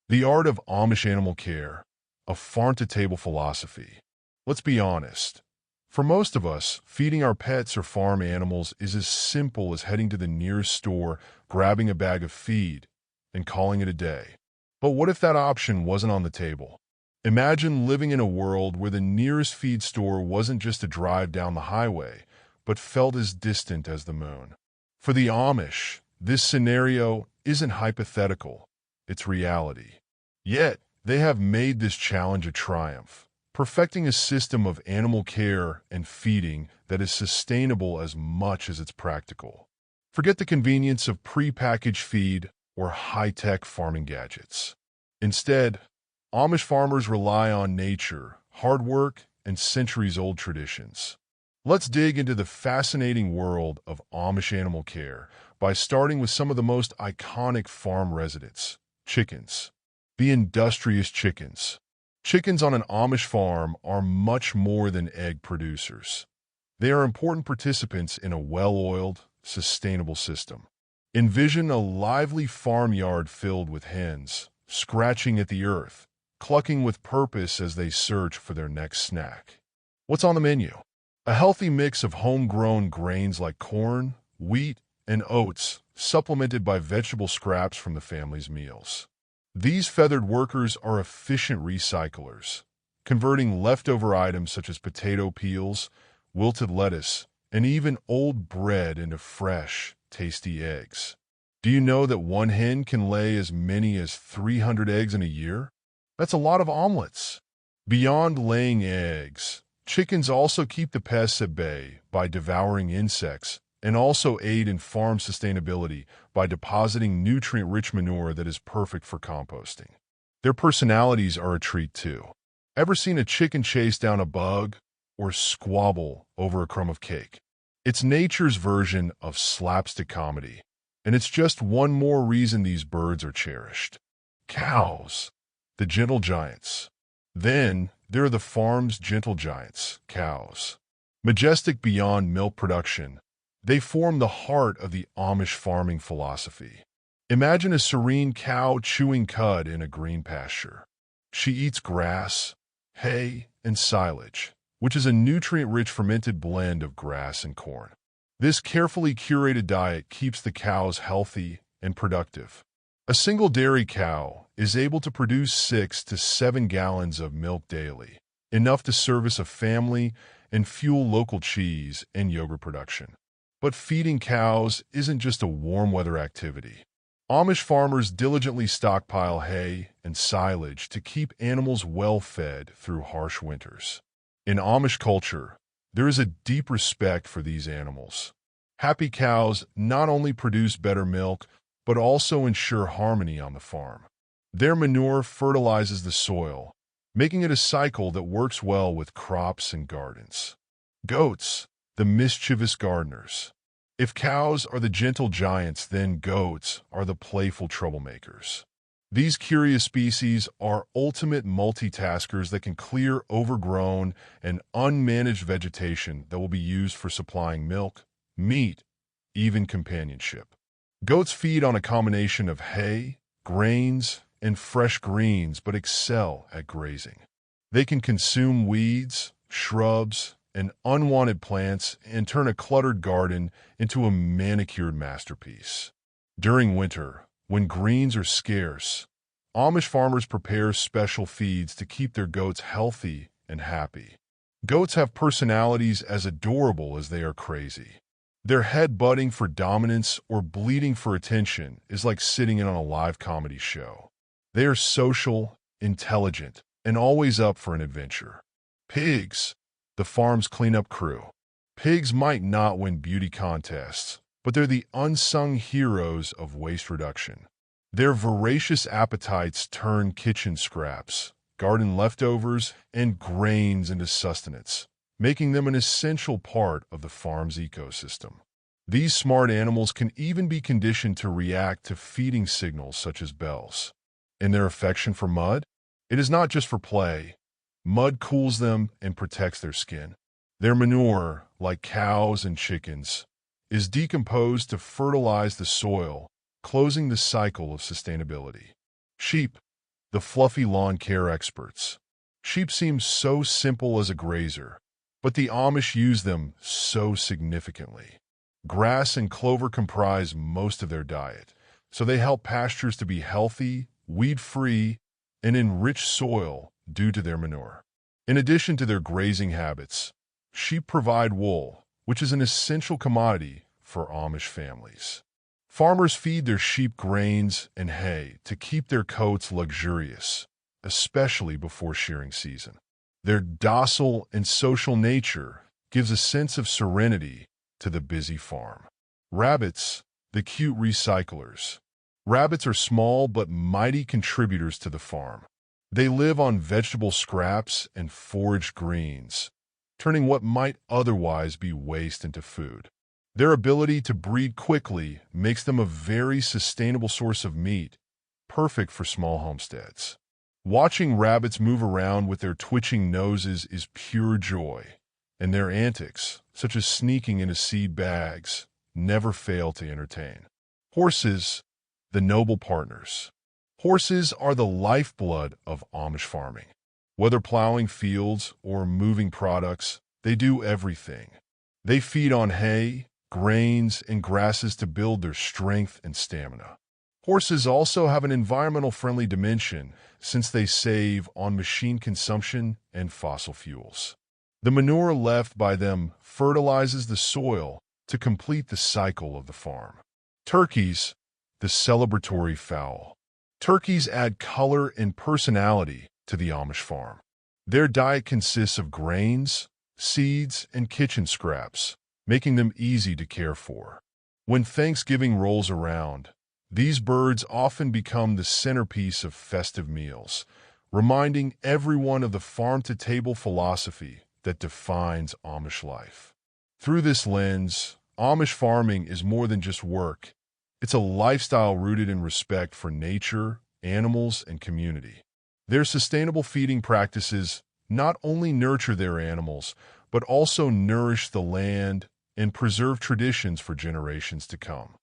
The art of Amish animal care, a farm-to-table philosophy. Let's be honest. For most of us, feeding our pets or farm animals is as simple as heading to the nearest store, grabbing a bag of feed, and calling it a day. But what if that option wasn't on the table? Imagine living in a world where the nearest feed store wasn't just a drive down the highway, but felt as distant as the moon. For the Amish, this scenario isn't hypothetical, it's reality. Yet, they have made this challenge a triumph, perfecting a system of animal care and feeding that is sustainable as much as it's practical. Forget the convenience of pre-packaged feed or high-tech farming gadgets. Instead, Amish farmers rely on nature, hard work, and centuries-old traditions. Let's dig into the fascinating world of Amish animal care by starting with some of the most iconic farm residents, chickens. The industrious chickens. Chickens on an Amish farm are much more than egg producers. They are important participants in a well-oiled, sustainable system. Envision a lively farmyard filled with hens, scratching at the earth, clucking with purpose as they search for their next snack. What's on the menu? A healthy mix of homegrown grains like corn, wheat, and oats, supplemented by vegetable scraps from the family's meals. These feathered workers are efficient recyclers, converting leftover items such as potato peels, wilted lettuce, and even old bread into fresh, tasty eggs. Do you know that one hen can lay as many as 300 eggs in a year? That's a lot of omelets. Beyond laying eggs, chickens also keep the pests at bay by devouring insects and also aid in farm sustainability by depositing nutrient-rich manure that is perfect for composting. Their personalities are a treat too. Ever seen a chicken chase down a bug or squabble over a crumb of cake? It's nature's version of slapstick comedy, and it's just one more reason these birds are cherished. Cows, the gentle giants. Then, there are the farm's gentle giants, cows. Majestic beyond milk production, they form the heart of the Amish farming philosophy. Imagine a serene cow chewing cud in a green pasture. She eats grass, hay, and silage, which is a nutrient-rich fermented blend of grass and corn. This carefully curated diet keeps the cows healthy and productive. A single dairy cow is able to produce 6 to 7 gallons of milk daily, enough to service a family and fuel local cheese and yogurt production. But feeding cows isn't just a warm weather activity. Amish farmers diligently stockpile hay and silage to keep animals well fed through harsh winters. In Amish culture, there is a deep respect for these animals. Happy cows not only produce better milk, but also ensure harmony on the farm. Their manure fertilizes the soil, making it a cycle that works well with crops and gardens. Goats, the mischievous gardeners. If cows are the gentle giants, then goats are the playful troublemakers. These curious species are ultimate multitaskers that can clear overgrown and unmanaged vegetation that will be used for supplying milk, meat, even companionship. Goats feed on a combination of hay, grains, and fresh greens, but excel at grazing. They can consume weeds, shrubs, and unwanted plants and turn a cluttered garden into a manicured masterpiece. During winter, when greens are scarce, Amish farmers prepare special feeds to keep their goats healthy and happy. Goats have personalities as adorable as they are crazy. Their head butting for dominance or bleating for attention is like sitting in on a live comedy show. They are social, intelligent, and always up for an adventure. Pigs, the farm's cleanup crew. Pigs might not win beauty contests, but they're the unsung heroes of waste reduction. Their voracious appetites turn kitchen scraps, garden leftovers, and grains into sustenance, making them an essential part of the farm's ecosystem. These smart animals can even be conditioned to react to feeding signals such as bells. In their affection for mud, it is not just for play. Mud cools them and protects their skin. Their manure, like cows and chickens, is decomposed to fertilize the soil, closing the cycle of sustainability. Sheep, the fluffy lawn care experts. Sheep seem so simple as a grazer, but the Amish use them so significantly. Grass and clover comprise most of their diet, so they help pastures to be healthy, weed-free, and in rich soil due to their manure. In addition to their grazing habits, sheep provide wool, which is an essential commodity for Amish families. Farmers feed their sheep grains and hay to keep their coats luxurious, especially before shearing season. Their docile and social nature gives a sense of serenity to the busy farm. Rabbits, the cute recyclers. Rabbits are small but mighty contributors to the farm. They live on vegetable scraps and foraged greens, turning what might otherwise be waste into food. Their ability to breed quickly makes them a very sustainable source of meat, perfect for small homesteads. Watching rabbits move around with their twitching noses is pure joy, and their antics, such as sneaking into seed bags, never fail to entertain. Horses, the noble partners. Horses are the lifeblood of Amish farming. Whether plowing fields or moving products, they do everything. They feed on hay, grains, and grasses to build their strength and stamina. Horses also have an environmental-friendly dimension since they save on machine consumption and fossil fuels. The manure left by them fertilizes the soil to complete the cycle of the farm. Turkeys, the celebratory fowl. Turkeys add color and personality to the Amish farm. Their diet consists of grains, seeds, and kitchen scraps, making them easy to care for. When Thanksgiving rolls around, these birds often become the centerpiece of festive meals, reminding everyone of the farm-to-table philosophy that defines Amish life. Through this lens, Amish farming is more than just work. It's a lifestyle rooted in respect for nature, animals, and community. Their sustainable feeding practices not only nurture their animals, but also nourish the land and preserve traditions for generations to come.